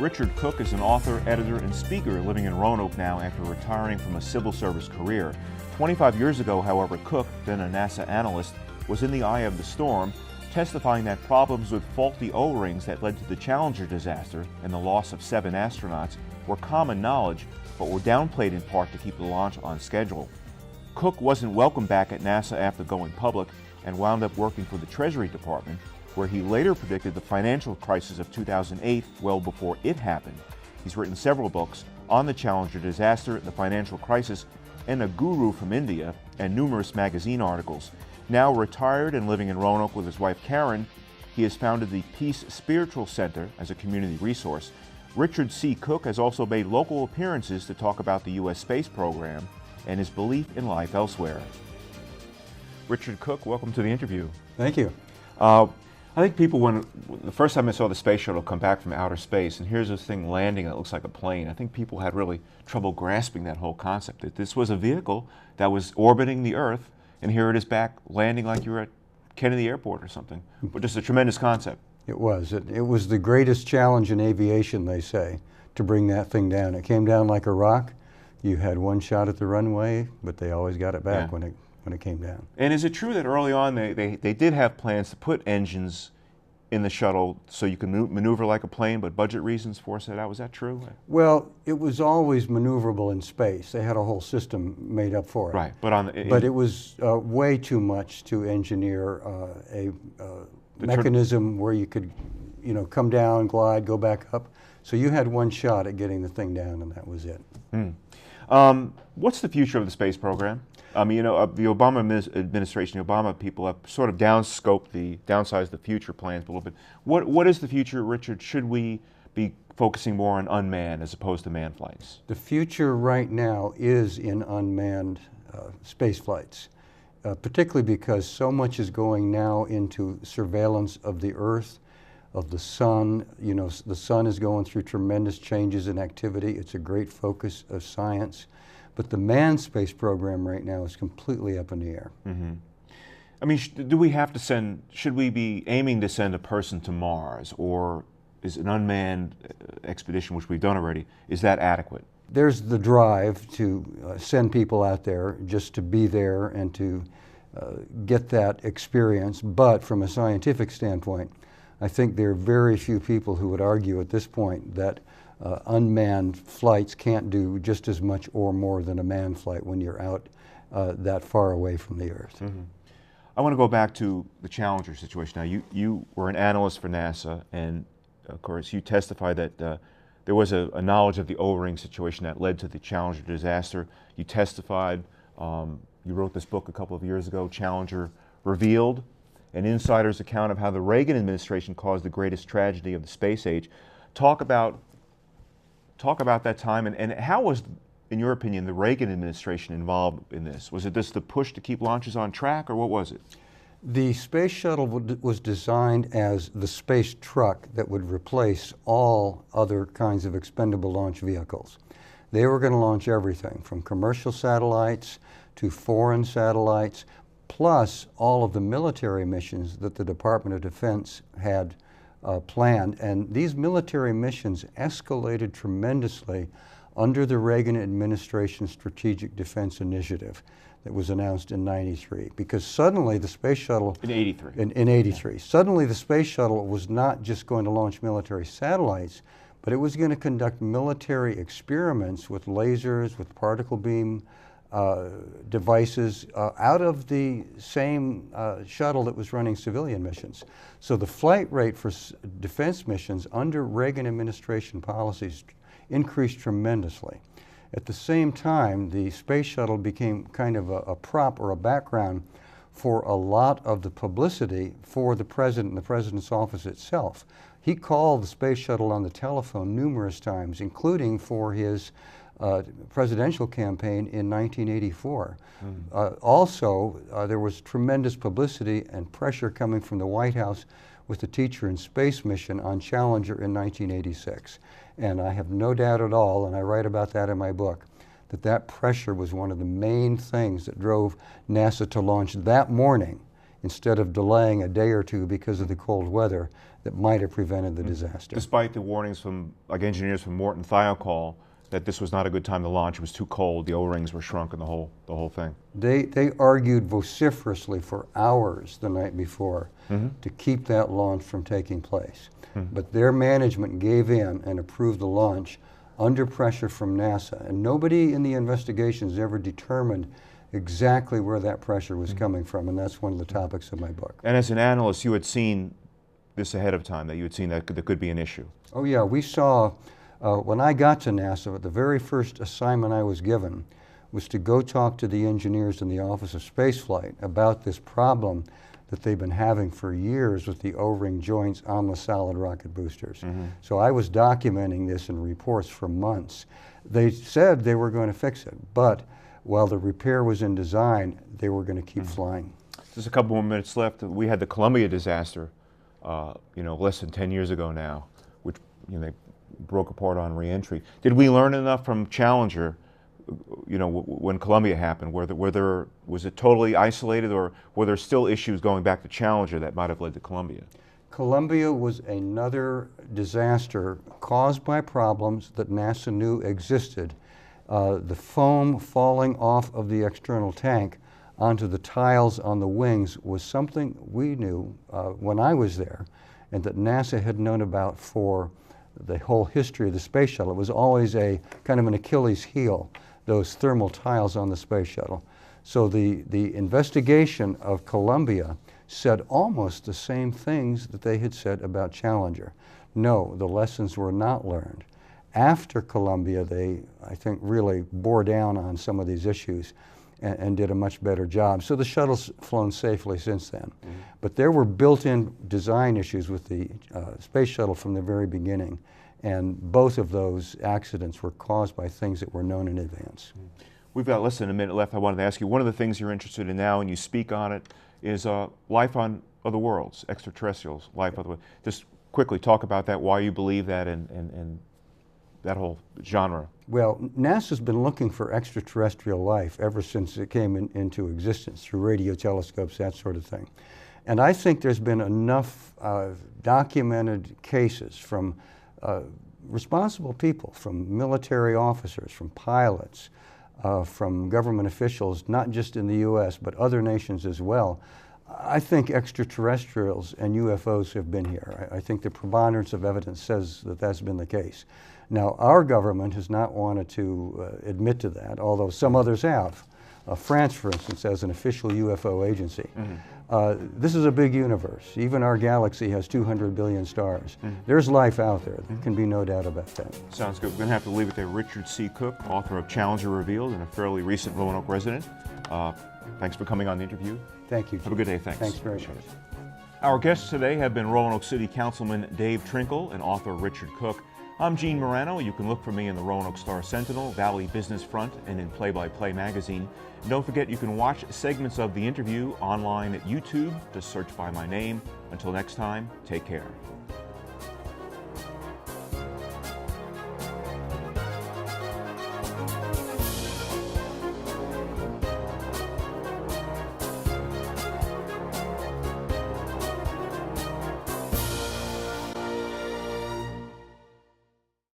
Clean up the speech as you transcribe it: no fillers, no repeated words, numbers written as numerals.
Richard Cook is an author, editor, and speaker living in Roanoke now after retiring from a civil service career. 25 years ago, however, Cook, then a NASA analyst, was in the eye of the storm, testifying that problems with faulty O-rings that led to the Challenger disaster and the loss of 7 astronauts were common knowledge, but were downplayed in part to keep the launch on schedule. Cook wasn't welcomed back at NASA after going public and wound up working for the Treasury Department, where he later predicted the financial crisis of 2008 well before it happened. He's written several books on the Challenger disaster, the financial crisis, and A Guru from India, and numerous magazine articles. Now retired and living in Roanoke with his wife Karen, he has founded the Peace Spiritual Center as a community resource. Richard C. Cook has also made local appearances to talk about the U.S. space program and his belief in life elsewhere. Richard Cook, welcome to the interview. Thank you. I think people, when the first time I saw the space shuttle come back from outer space, and here's this thing landing that looks like a plane, I think people had really trouble grasping that whole concept, that this was a vehicle that was orbiting the Earth, and here it is back landing like you were at Kennedy Airport or something. But just a tremendous concept. It was. It was the greatest challenge in aviation, they say, to bring that thing down. It came down like a rock. You had one shot at the runway, but they always got it back when it came down. And is it true that early on they did have plans to put engines in the shuttle so you can maneuver like a plane, but budget reasons forced it out? Was that true? Well, it was always maneuverable in space. They had a whole system made up for it. Right, but it was way too much to engineer a mechanism where you could, come down, glide, go back up. So you had one shot at getting the thing down, and that was it. What's the future of the space program? The Obama administration, the Obama people have sort of downsized the future plans a little bit. What is the future, Richard? Should we be focusing more on unmanned as opposed to manned flights? The future right now is in unmanned space flights, particularly because so much is going now into surveillance of the Earth, of the sun. The sun is going through tremendous changes in activity. It's a great focus of science. But the manned space program right now is completely up in the air. Mm-hmm. I mean, should we be aiming to send a person to Mars, or is an unmanned expedition, which we've done already, is that adequate? There's the drive to send people out there just to be there and to get that experience. But from a scientific standpoint, I think there are very few people who would argue at this point that unmanned flights can't do just as much or more than a manned flight when you're out that far away from the Earth. Mm-hmm. I want to go back to the Challenger situation. Now, you were an analyst for NASA, and of course you testified that there was a knowledge of the O-ring situation that led to the Challenger disaster. You testified, you wrote this book a couple of years ago, Challenger Revealed, an insider's account of how the Reagan administration caused the greatest tragedy of the space age. Talk about that time, and how was, in your opinion, the Reagan administration involved in this? Was it just the push to keep launches on track, or what was it? The space shuttle was designed as the space truck that would replace all other kinds of expendable launch vehicles. They were going to launch everything from commercial satellites to foreign satellites, plus all of the military missions that the Department of Defense had planned. And these military missions escalated tremendously under the Reagan administration Strategic Defense Initiative that was announced in '93, because suddenly the space shuttle... In '83. In '83. Suddenly the space shuttle was not just going to launch military satellites, but it was going to conduct military experiments with lasers, with particle beam devices out of the same shuttle that was running civilian missions. So the flight rate for defense missions under Reagan administration policies increased tremendously. At the same time, the space shuttle became kind of a prop or a background for a lot of the publicity for the president and the president's office itself. He called the space shuttle on the telephone numerous times, including for his presidential campaign in 1984. Also, there was tremendous publicity and pressure coming from the White House with the Teacher in Space mission on Challenger in 1986. And I have no doubt at all, and I write about that in my book, that pressure was one of the main things that drove NASA to launch that morning instead of delaying a day or two because of the cold weather that might have prevented the disaster. Despite the warnings from engineers from Morton Thiokol that this was not a good time to launch, it was too cold, the O-rings were shrunk and the whole thing. They argued vociferously for hours the night before to keep that launch from taking place. But their management gave in and approved the launch under pressure from NASA. And nobody in the investigations ever determined exactly where that pressure was coming from, and that's one of the topics of my book. And as an analyst, you had seen this ahead of time, that you had seen that there could be an issue. Oh yeah, we saw, when I got to NASA, the very first assignment I was given was to go talk to the engineers in the Office of Spaceflight about this problem that they've been having for years with the O-ring joints on the solid rocket boosters. So I was documenting this in reports for months. They said they were going to fix it, but while the repair was in design, they were going to keep flying. Just a couple more minutes left. We had the Columbia disaster, less than 10 years ago now, which they broke apart on reentry. Did we learn enough from Challenger, when Columbia happened? Was it totally isolated, or were there still issues going back to Challenger that might have led to Columbia? Columbia was another disaster caused by problems that NASA knew existed. The foam falling off of the external tank onto the tiles on the wings was something we knew when I was there, and that NASA had known about for the whole history of the space shuttle. It was always a kind of an Achilles heel, those thermal tiles on the space shuttle. So the investigation of Columbia said almost the same things that they had said about Challenger. No, the lessons were not learned. After Columbia, they, I think, really bore down on some of these issues and did a much better job. So the shuttle's flown safely since then. But there were built-in design issues with the space shuttle from the very beginning, and both of those accidents were caused by things that were known in advance. We've got less than a minute left. I wanted to ask you, one of the things you're interested in now, and you speak on it, is life on other worlds, extraterrestrials, life on other worlds. Just quickly talk about that, why you believe that, and that whole genre. Well, NASA's been looking for extraterrestrial life ever since it came into existence through radio telescopes, that sort of thing. And I think there's been enough documented cases from responsible people, from military officers, from pilots, from government officials, not just in the US, but other nations as well. I think extraterrestrials and UFOs have been here. I think the preponderance of evidence says that that's been the case. Now, our government has not wanted to admit to that, although some others have. France, for instance, has an official UFO agency. This is a big universe. Even our galaxy has 200 billion stars. There's life out there. There can be no doubt about that. Sounds good. We're going to have to leave it there. Richard C. Cook, author of Challenger Revealed and a fairly recent Roanoke resident. Thanks for coming on the interview. Thank you. Have a good day. Thanks. Thanks very much. Our guests today have been Roanoke City Councilman Dave Trinkle and author Richard Cook. I'm Gene Marrano. You can look for me in the Roanoke Star-Sentinel, Valley Business Front, and in Play-by-Play magazine. And don't forget, you can watch segments of the interview online at YouTube. Just search by my name. Until next time, take care.